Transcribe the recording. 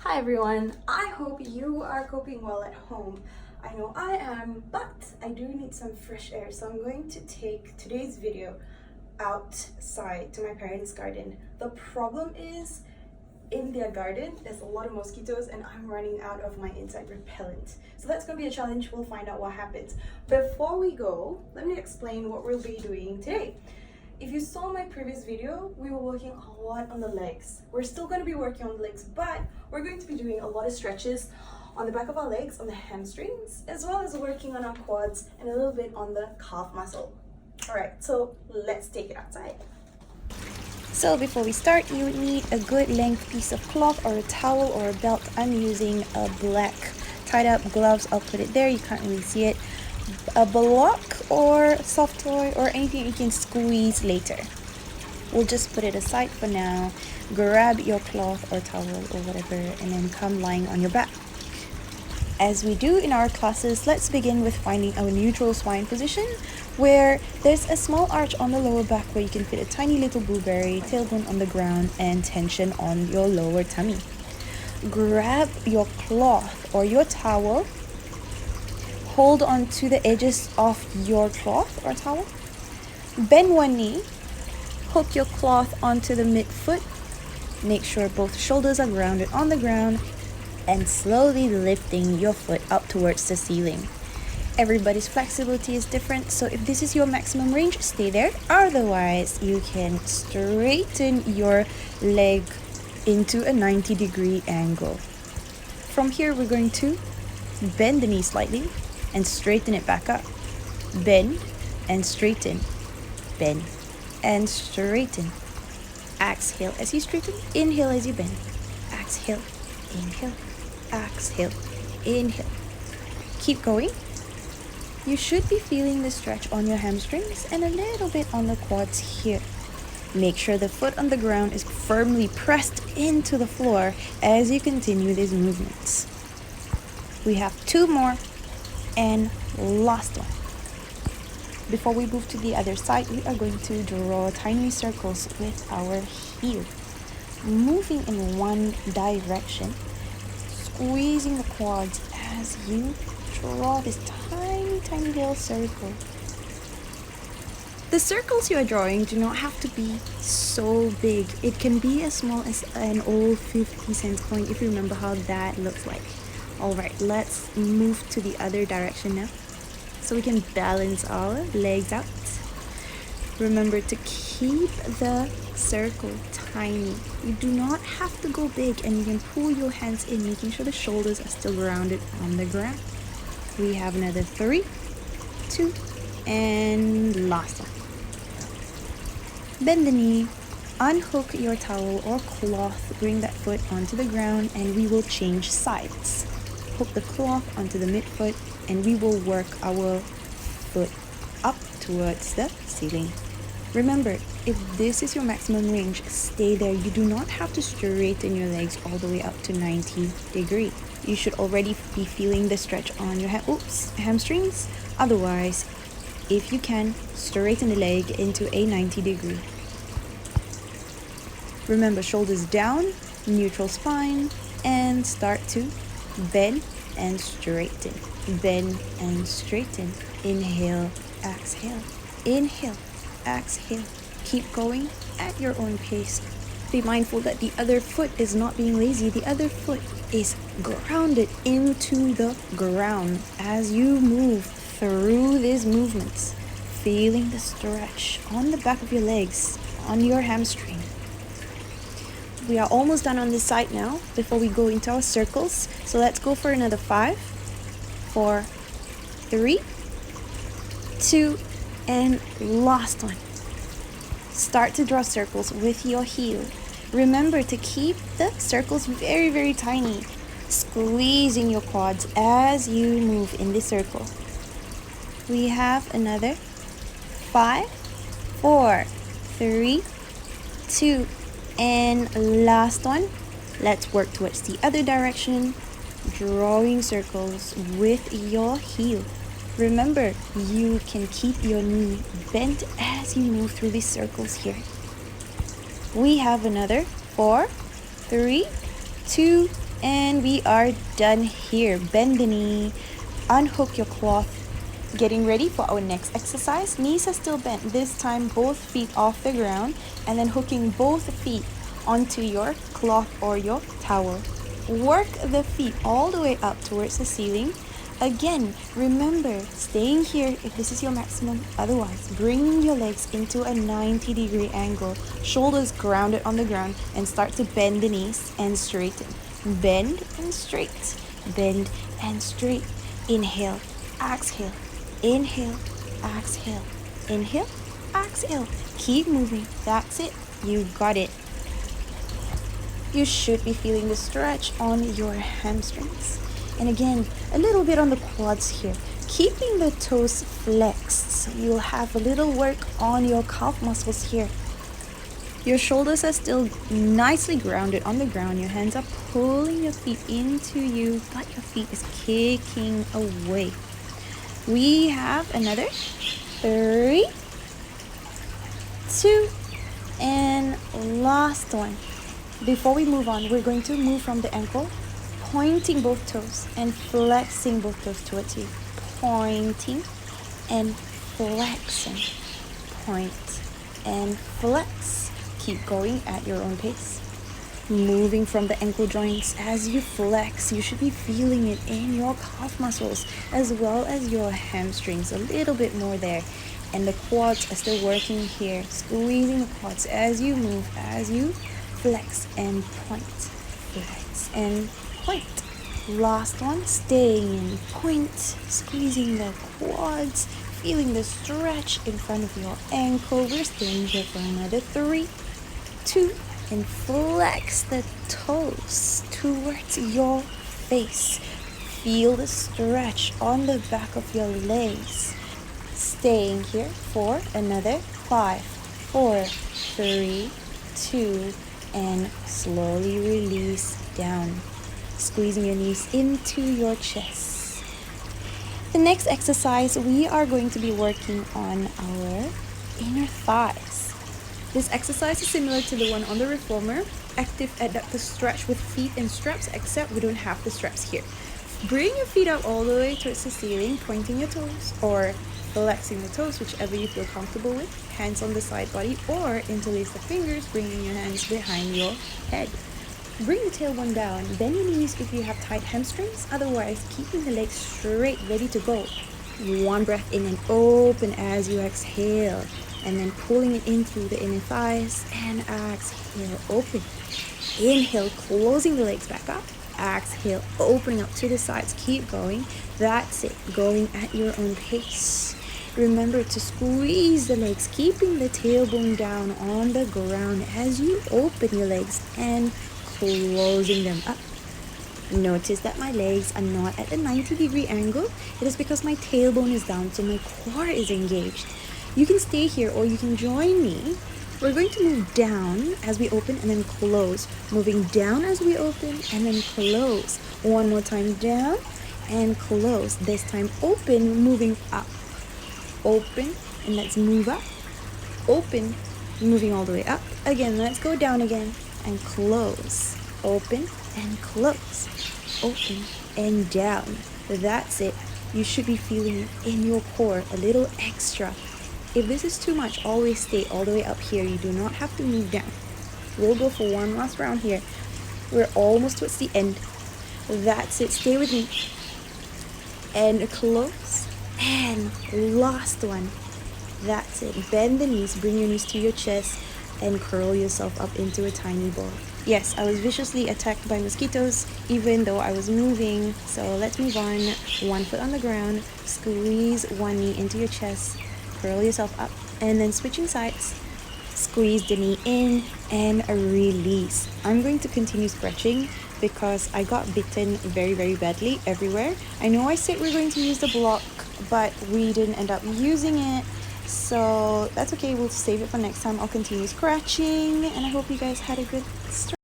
Hi everyone, I hope you are coping well at home. I know I am, but I do need some fresh air, so I'm going to take today's video outside to my parents' garden. The problem is, in their garden, there's a lot of mosquitoes and I'm running out of my insect repellent. So that's going to be a challenge. We'll find out what happens. Before we go, let me explain what we'll be doing today. If you saw my previous video, we were working a lot on the legs. We're still going to be working on the legs, but we're going to be doing a lot of stretches on the back of our legs, on the hamstrings, as well as working on our quads and a little bit on the calf muscle. All right, so let's take it outside. So before we start, you would need a good length piece of cloth or a towel or a belt. I'm using a black tied up gloves. I'll put it there, you can't really see it. A block or soft toy or anything you can squeeze later. We'll just put it aside for now. Grab your cloth or towel or whatever and then come lying on your back. As we do in our classes, let's begin with finding our neutral swine position, where there's a small arch on the lower back where you can fit a tiny little blueberry, tailbone on the ground, and tension on your lower tummy. Grab your cloth or your towel. Hold on to the edges of your cloth or towel. Bend one knee. Hook your cloth onto the midfoot. Make sure both shoulders are grounded on the ground and slowly lifting your foot up towards the ceiling. Everybody's flexibility is different, so if this is your maximum range, stay there. Otherwise, you can straighten your leg into a 90-degree angle. From here, we're going to bend the knee slightly and straighten it back up. Bend and straighten. Bend and straighten. Exhale as you straighten. Inhale as you bend. Exhale. Inhale. Exhale. Inhale. Keep going. You should be feeling the stretch on your hamstrings and a little bit on the quads here. Make sure the foot on the ground is firmly pressed into the floor as you continue these movements. We have two more and last one. Before we move to the other side, we are going to draw tiny circles with our heel. Moving in one direction, squeezing the quads as you draw this tiny little circle. The circles you are drawing do not have to be so big. It can be as small as an old 50-cent coin if you remember how that looks like. Alright, let's move to the other direction now so we can balance our legs out. Remember to keep the circle tiny. You do not have to go big, and you can pull your hands in, making sure the shoulders are still grounded on the ground. We have another 3, 2, and last one. Bend the knee, unhook your towel or cloth, bring that foot onto the ground, and we will change sides. Hook the cloth onto the midfoot and we will work our foot up towards the ceiling. Remember, if this is your maximum range, stay there. You do not have to straighten your legs all the way up to 90 degree. You should already be feeling the stretch on your hamstrings. Otherwise, if you can, straighten the leg into a 90 degree. Remember, shoulders down, neutral spine, and start to bend and straighten. Bend and straighten. Inhale, exhale. Inhale, exhale. Keep going at your own pace. Be mindful that the other foot is not being lazy. The other foot is grounded into the ground as you move through these movements. Feeling the stretch on the back of your legs, on your hamstring. We are almost done on this side now before we go into our circles. So let's go for another 5, 4, 3, 2, and last one. Start to draw circles with your heel. Remember to keep the circles very tiny, squeezing your quads as you move in the circle. We have another 5, 4, 3, 2, and last one. Let's work towards the other direction, drawing circles with your heel. Remember, you can keep your knee bent as you move through these circles here. We have another 4, 3, 2, And we are done here. Bend the knee, unhook your cloth. Getting ready for our next exercise. Knees are still bent. This time both feet off the ground and then hooking both feet onto your cloth or your towel. Work the feet all the way up towards the ceiling. Again, remember, staying here if this is your maximum. Otherwise, bring your legs into a 90-degree angle. Shoulders grounded on the ground and start to bend the knees and straighten. Bend and straight. Bend and straight. Inhale, exhale. Inhale, exhale. Inhale, exhale. Keep moving. That's it. You got it. You should be feeling the stretch on your hamstrings. And again, a little bit on the quads here. Keeping the toes flexed. You'll have a little work on your calf muscles here. Your shoulders are still nicely grounded on the ground. Your hands are pulling your feet into you, but your feet is kicking away. We have another 3, 2, and last one. Before we move on, we're going to move from the ankle, pointing both toes and flexing both toes towards you. Pointing and flexing. Point and flex. Keep going at your own pace. Moving from the ankle joints as you flex, you should be feeling it in your calf muscles as well as your hamstrings, a little bit more there. And the quads are still working here, squeezing the quads as you move, as you flex and point. Flex and point. Last one, staying in point, squeezing the quads, feeling the stretch in front of your ankle. We're staying here for another 3, 2, and flex the toes towards your face. Feel the stretch on the back of your legs. Staying here for another 5, 4, 3, 2, and slowly release down. Squeezing your knees into your chest. The next exercise, we are going to be working on our inner thighs. This exercise is similar to the one on the reformer, active adductor stretch with feet in straps, except we don't have the straps here. Bring your feet up all the way towards the ceiling, pointing your toes or flexing the toes, whichever you feel comfortable with. Hands on the side body or interlace the fingers, bringing your hands behind your head. Bring the tailbone down, bend your knees if you have tight hamstrings, otherwise keeping the legs straight, ready to go. One breath in and open as you exhale, and then pulling it in through the inner thighs and exhale, open. Inhale, closing the legs back up. Exhale, opening up to the sides, keep going. That's it, going at your own pace. Remember to squeeze the legs, keeping the tailbone down on the ground as you open your legs and closing them up. Notice that my legs are not at a 90-degree angle. It is because my tailbone is down, so my core is engaged. You can stay here or you can join me. We're going to move down as we open and then close. Moving down as we open and then close. One more time, down and close. This time open, moving up. Open and let's move up. Open, moving all the way up. Again, let's go down again and close. Open and close. Open and down. That's it. You should be feeling it in your core a little extra. If this is too much, always stay all the way up here. You do not have to move down. We'll go for one last round here. We're almost towards the end. That's it. Stay with me. And close. And last one. That's it. Bend the knees. Bring your knees to your chest and curl yourself up into a tiny ball. Yes, I was viciously attacked by mosquitoes even though I was moving. So let's move on. One foot on the ground. Squeeze one knee into your chest. Curl yourself up and then switching sides. Squeeze the knee in and release. I'm going to continue stretching because I got bitten very, very badly everywhere. I know I said we're going to use the block, but we didn't end up using it. So that's okay. We'll save it for next time. I'll continue scratching and I hope you guys had a good stretch.